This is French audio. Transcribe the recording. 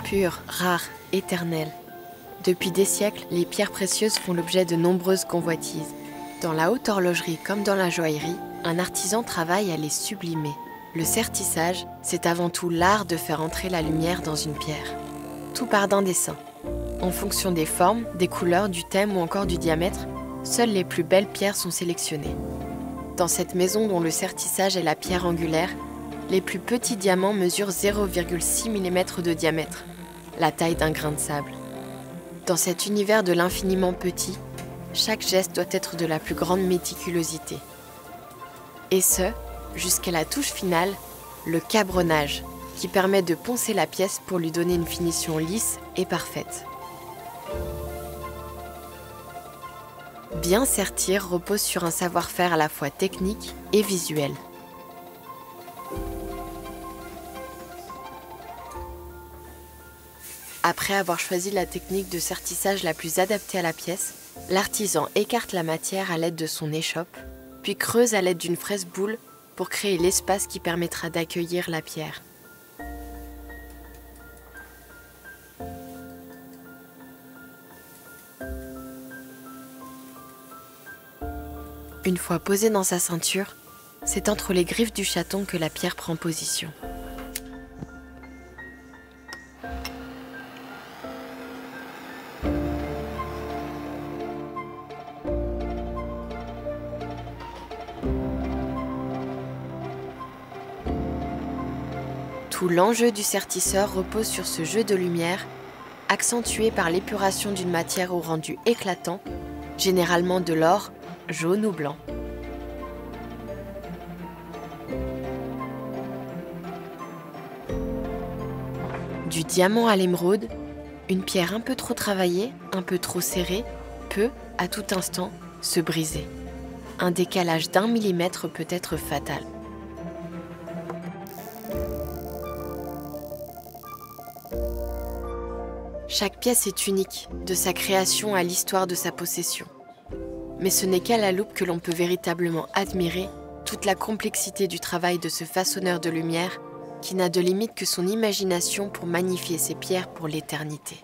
pure, rare, éternelle. Depuis des siècles, les pierres précieuses font l'objet de nombreuses convoitises. Dans la haute horlogerie comme dans la joaillerie, un artisan travaille à les sublimer. Le sertissage, c'est avant tout l'art de faire entrer la lumière dans une pierre. Tout part d'un dessin. En fonction des formes, des couleurs, du thème ou encore du diamètre, seules les plus belles pierres sont sélectionnées. Dans cette maison dont le sertissage est la pierre angulaire, les plus petits diamants mesurent 0,6 mm de diamètre, la taille d'un grain de sable. Dans cet univers de l'infiniment petit, chaque geste doit être de la plus grande méticulosité. Et ce, jusqu'à la touche finale, le cabronnage, qui permet de poncer la pièce pour lui donner une finition lisse et parfaite. Bien sertir repose sur un savoir-faire à la fois technique et visuel. Après avoir choisi la technique de sertissage la plus adaptée à la pièce, l'artisan écarte la matière à l'aide de son échoppe, puis creuse à l'aide d'une fraise boule pour créer l'espace qui permettra d'accueillir la pierre. Une fois posée dans sa ceinture, c'est entre les griffes du chaton que la pierre prend position. Tout l'enjeu du sertisseur repose sur ce jeu de lumière, accentué par l'épuration d'une matière au rendu éclatant, généralement de l'or, jaune ou blanc. Du diamant à l'émeraude, une pierre un peu trop travaillée, un peu trop serrée, peut, à tout instant, se briser. Un décalage d'1 millimètre peut être fatal. Chaque pièce est unique, de sa création à l'histoire de sa possession. Mais ce n'est qu'à la loupe que l'on peut véritablement admirer toute la complexité du travail de ce façonneur de lumière qui n'a de limite que son imagination pour magnifier ces pierres pour l'éternité.